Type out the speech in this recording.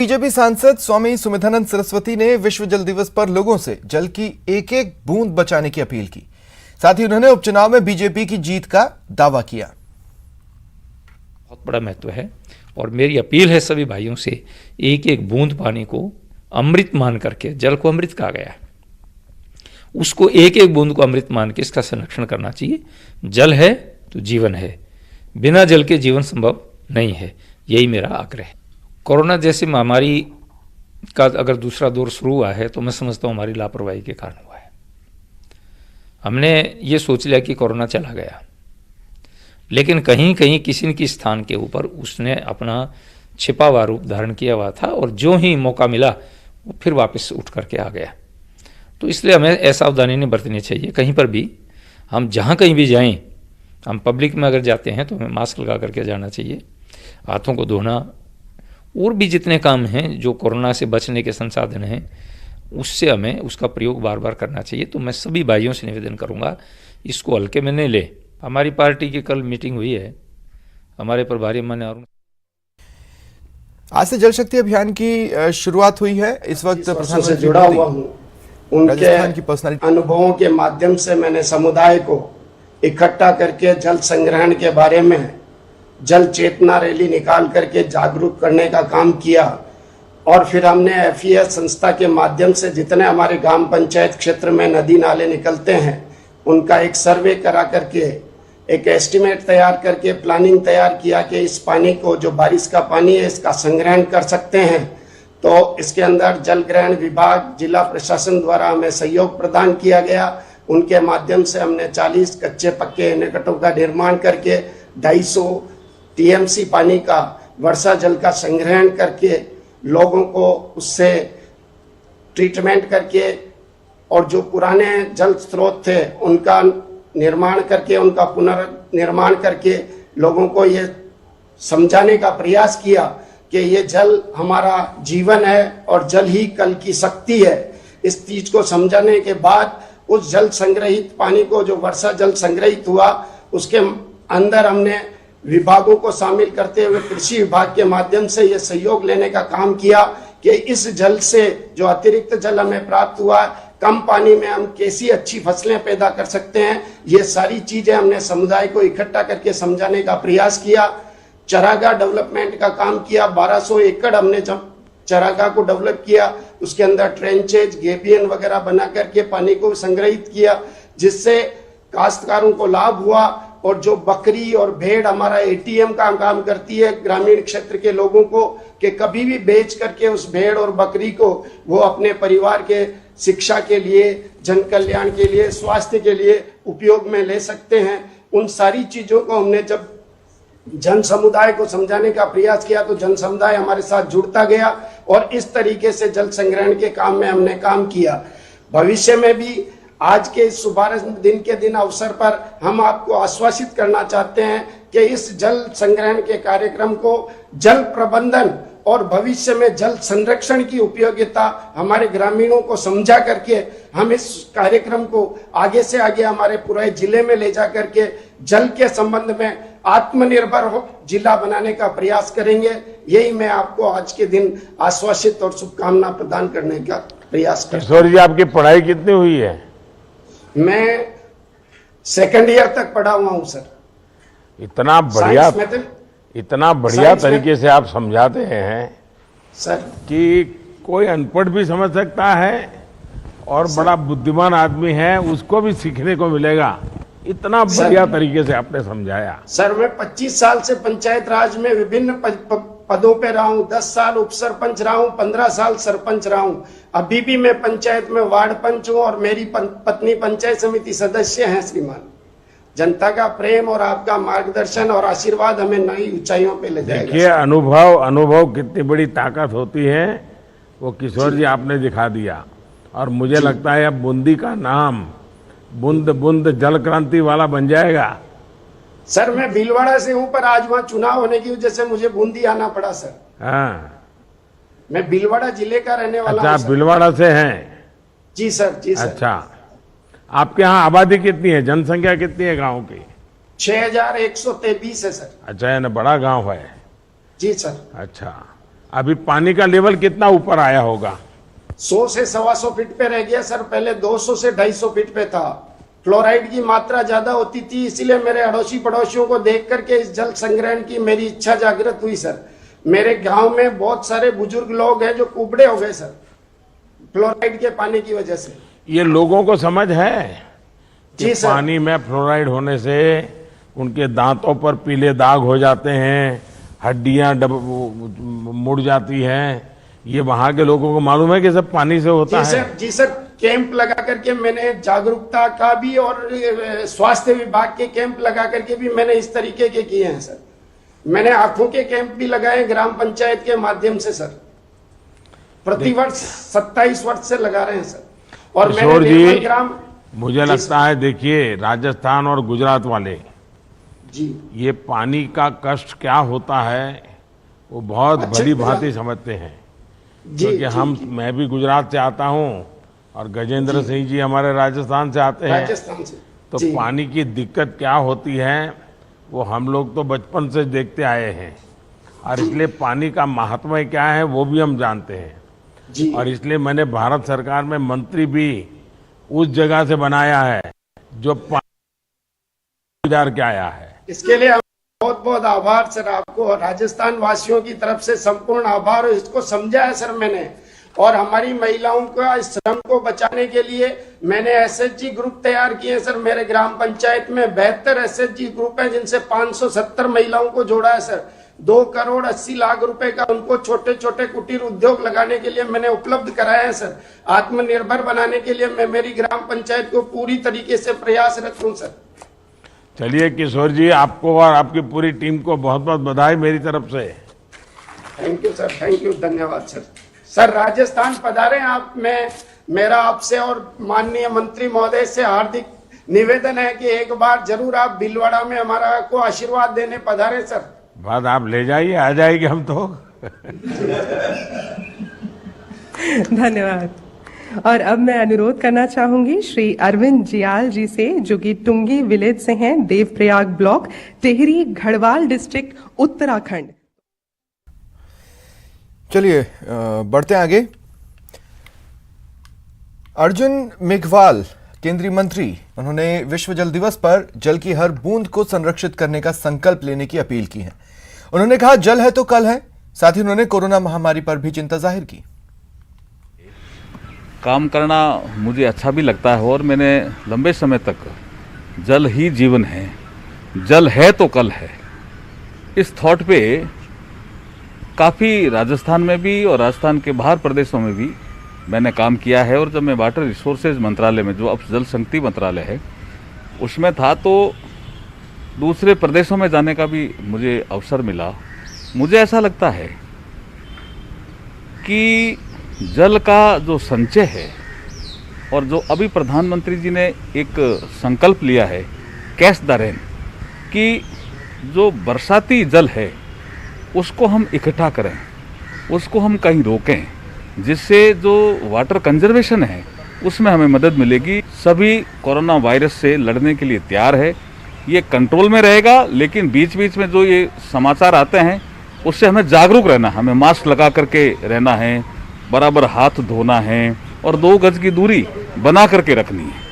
BJP सांसद स्वामी सुमिधानंद सरस्वती ने विश्व जल दिवस पर लोगों से जल की एक एक बूंद बचाने की अपील की। साथ ही उन्होंने उपचुनाव में बीजेपी की जीत का दावा किया। बहुत बड़ा महत्व है और मेरी अपील है सभी भाइयों से, एक एक बूंद पानी को अमृत मान करके, जल को अमृत कहा गया है, उसको एक एक बूंद को अमृत मान के इसका संरक्षण करना चाहिए। जल है तो जीवन है, बिना जल के जीवन संभव नहीं है, यही मेरा आग्रह है। कोरोना जैसी महामारी का अगर दूसरा दौर शुरू हुआ है तो मैं समझता हूँ हमारी लापरवाही के कारण हुआ है। हमने ये सोच लिया कि कोरोना चला गया, लेकिन कहीं कहीं किसी न किसी स्थान के ऊपर उसने अपना छिपा हुआ रूप धारण किया हुआ था और जो ही मौका मिला वो फिर वापस उठ करके आ गया। तो इसलिए हमें ऐसा सावधानी नहीं बरतनी चाहिए। कहीं पर भी हम जहाँ कहीं भी जाएं, हम पब्लिक में अगर जाते हैं तो हमें मास्क लगा करके जाना चाहिए, हाथों को धोना, और भी जितने काम हैं जो कोरोना से बचने के संसाधन हैं उससे हमें उसका प्रयोग बार बार करना चाहिए। तो मैं सभी भाइयों से निवेदन करूंगा, इसको हल्के में नहीं ले। हमारी पार्टी की कल मीटिंग हुई है, हमारे प्रभारी माननीय अरुण। आज से जल शक्ति अभियान की शुरुआत हुई है। इस वक्त प्रधानमंत्री से जुड़ा हुआ हूँ, उनके अनुभवों के माध्यम से मैंने समुदाय को इकट्ठा करके जल संग्रहण के बारे में जल चेतना रैली निकाल करके जागरूक करने का काम किया। और फिर हमने FES संस्था के माध्यम से जितने हमारे ग्राम पंचायत क्षेत्र में नदी नाले निकलते हैं उनका एक सर्वे करा करके, एक एस्टिमेट तैयार करके प्लानिंग तैयार किया कि इस पानी को, जो बारिश का पानी है, इसका संग्रहण कर सकते हैं। तो इसके अंदर जल ग्रहण विभाग, जिला प्रशासन द्वारा हमें सहयोग प्रदान किया गया। उनके माध्यम से हमने 40 कच्चे पक्के एनीकटों का निर्माण करके 250 TMC पानी का, वर्षा जल का संग्रहण करके लोगों को उससे ट्रीटमेंट करके और जो पुराने जल स्रोत थे उनका निर्माण करके, उनका पुनर्निर्माण करके लोगों को ये समझाने का प्रयास किया कि ये जल हमारा जीवन है और जल ही कल की शक्ति है। इस चीज को समझाने के बाद उस जल संग्रहित पानी को, जो वर्षा जल संग्रहित हुआ, उसके अंदर हमने विभागों को शामिल करते हुए कृषि विभाग के माध्यम से ये सहयोग लेने का काम किया कि इस जल से जो अतिरिक्त जल हमें प्राप्त हुआ, कम पानी में हम कैसी अच्छी फसलें पैदा कर सकते हैं। ये सारी चीजें हमने समुदाय को इकट्ठा करके समझाने का प्रयास किया। चरागाह डेवलपमेंट का काम किया। 1200 एकड़ हमने जब चरागाह को डेवलप किया, उसके अंदर ट्रेंचेज, गेबियन वगैरह बना करके पानी को संग्रहित किया, जिससे काश्तकारों को लाभ हुआ। और जो बकरी और भेड़ हमारा ATM का काम करती है ग्रामीण क्षेत्र के लोगों को, कि कभी भी बेच करके उस भेड़ और बकरी को वो अपने परिवार के शिक्षा के लिए, जन कल्याण के लिए, स्वास्थ्य के लिए उपयोग में ले सकते हैं। उन सारी चीजों को हमने जब जन समुदाय को समझाने का प्रयास किया तो जन समुदाय हमारे साथ जुड़ता गया और इस तरीके से जल संग्रहण के काम में हमने काम किया। भविष्य में भी आज के इस शुभारंभ दिन के दिन अवसर पर हम आपको आश्वासित करना चाहते हैं कि इस जल संग्रहण के कार्यक्रम को जल प्रबंधन और भविष्य में जल संरक्षण की उपयोगिता हमारे ग्रामीणों को समझा करके हम इस कार्यक्रम को आगे से आगे हमारे पूरे जिले में ले जा करके जल के संबंध में आत्मनिर्भर हो जिला बनाने का प्रयास करेंगे। यही मैं आपको आज के दिन आश्वासित और शुभकामना प्रदान करने का प्रयास करता हूं। किशोर जी, आपकी पढ़ाई कितनी हुई है? मैं 2nd ईयर तक पढ़ा हुआ हूं सर। इतना बढ़िया तरीके से आप समझाते हैं सर कि कोई अनपढ़ भी समझ सकता है और बड़ा बुद्धिमान आदमी है उसको भी सीखने को मिलेगा। इतना बढ़िया तरीके से आपने समझाया। सर मैं 25 साल से पंचायत राज में विभिन्न पदों पे रहा हूँ। 10 साल उप सरपंच रहा हूँ, 15 साल सरपंच रहा हूँ। अभी भी मैं पंचायत में वार्ड पंच हूँ और मेरी पत्नी पंचायत समिति सदस्य हैं। श्रीमान, जनता का प्रेम और आपका मार्गदर्शन और आशीर्वाद हमें नई ऊंचाइयों पे ले जाएगा। देखिए, अनुभव कितनी बड़ी ताकत होती है वो किशोर जी आपने दिखा दिया। और मुझे लगता है अब बूंदी का नाम बूंद बूंद जल क्रांति वाला बन जाएगा। सर मैं भीलवाड़ा से हूं, पर आज वहां चुनाव होने की वजह से मुझे बूंदी आना पड़ा सर। हाँ, मैं भीलवाड़ा जिले का रहने वाला हूं। अच्छा, भीलवाड़ा से हैं? जी सर, जी सर। अच्छा, आपके यहाँ आबादी कितनी है, जनसंख्या कितनी है गांव की? 6123 है सर। अच्छा, यानी बड़ा गांव है। जी सर। अच्छा, अभी पानी का लेवल कितना ऊपर आया होगा? 100 से 125 फीट पे रह गया सर, पहले 200 से 250 फीट पे था। फ्लोराइड की मात्रा ज्यादा होती थी, इसलिए मेरे अड़ोसी पड़ोसियों को देख करके इस जल संग्रहण की मेरी इच्छा जागृत हुई सर। मेरे गांव में बहुत सारे बुजुर्ग लोग हैं जो कुबड़े हो गए सर, फ्लोराइड के पानी की वजह से। ये लोगों को समझ है कि जी सर। पानी में फ्लोराइड होने से उनके दांतों पर पीले दाग हो जाते हैं, हड्डियां मुड़ जाती हैं। ये वहां के लोगों को मालूम है कि सब पानी से होता है। जी सर, कैंप लगा करके मैंने जागरूकता का भी और स्वास्थ्य विभाग के कैंप लगा करके भी मैंने इस तरीके के किए हैं सर। मैंने आंखों के कैंप भी लगाए ग्राम पंचायत के माध्यम से सर, प्रतिवर्ष 27 वर्ष से लगा रहे हैं सर। और किशोर मैंने जी, मुझे लगता है, देखिए, राजस्थान और गुजरात वाले जी ये पानी का कष्ट क्या होता है वो बहुत भली भांति समझते हैं। क्योंकि मैं भी गुजरात से आता हूँ और गजेंद्र सिंह जी हमारे राजस्थान से आते हैं। राजस्थान से तो पानी की दिक्कत क्या होती है वो हम लोग तो बचपन से देखते आए हैं, और इसलिए पानी का महात्म्य क्या है वो भी हम जानते हैं जी। और इसलिए मैंने भारत सरकार में मंत्री भी उस जगह से बनाया है जो पानी गुजार के आया है। इसके लिए बहुत बहुत आभार सर आपको, और राजस्थान वासियों की तरफ से संपूर्ण आभार। इसको समझा है सर मैंने, और हमारी महिलाओं का इस श्रम को बचाने के लिए मैंने एसएचजी ग्रुप तैयार किए हैं सर। मेरे ग्राम पंचायत में 72 एसएचजी ग्रुप हैं जिनसे 570 महिलाओं को जोड़ा है सर। 2 करोड़ 80 लाख रुपए का उनको छोटे छोटे कुटीर उद्योग लगाने के लिए मैंने उपलब्ध कराया है सर। आत्मनिर्भर बनाने के लिए मैं मेरी ग्राम पंचायत को पूरी तरीके से प्रयासरत हूँ सर। चलिए किशोर जी, आपको और आपकी पूरी टीम को बहुत बहुत बधाई मेरी तरफ से। Thank you sir, thank you, धन्यवाद सर। सर राजस्थान पधारे आप, मेरा आपसे और माननीय मंत्री महोदय से हार्दिक निवेदन है कि एक बार जरूर आप भीलवाड़ा में हमारा को आशीर्वाद देने पधारे सर। बात आप ले जाइए, आ जाएंगे हम तो। धन्यवाद। और अब मैं अनुरोध करना चाहूंगी श्री अरविंद जियाल जी से, जो कि टुंगी विलेज से हैं, देवप्रयाग ब्लॉक, टिहरी गढ़वाल डिस्ट्रिक्ट, उत्तराखंड। चलिए बढ़ते हैं आगे। अर्जुन मेघवाल केंद्रीय मंत्री, उन्होंने विश्व जल दिवस पर जल की हर बूंद को संरक्षित करने का संकल्प लेने की अपील की है। उन्होंने कहा जल है तो कल है। साथ ही उन्होंने कोरोना महामारी पर भी चिंता जाहिर की। काम करना मुझे अच्छा भी लगता है और मैंने लंबे समय तक जल ही जीवन है, जल है तो कल है, इस थॉट पे काफ़ी राजस्थान में भी और राजस्थान के बाहर प्रदेशों में भी मैंने काम किया है। और जब मैं वाटर रिसोर्सेज मंत्रालय में, जो अब जल शक्ति मंत्रालय है, उसमें था, तो दूसरे प्रदेशों में जाने का भी मुझे अवसर मिला। मुझे ऐसा लगता है कि जल का जो संचय है और जो अभी प्रधानमंत्री जी ने एक संकल्प लिया है, कैच द रेन, कि जो बरसाती जल है उसको हम इकट्ठा करें, उसको हम कहीं रोकें, जिससे जो वाटर कंजर्वेशन है उसमें हमें मदद मिलेगी। सभी कोरोना वायरस से लड़ने के लिए तैयार है, ये कंट्रोल में रहेगा, लेकिन बीच बीच में जो ये समाचार आते हैं उससे हमें जागरूक रहना, हमें मास्क लगा करके रहना है, बराबर हाथ धोना है और 2 गज की दूरी बना करके रखनी है।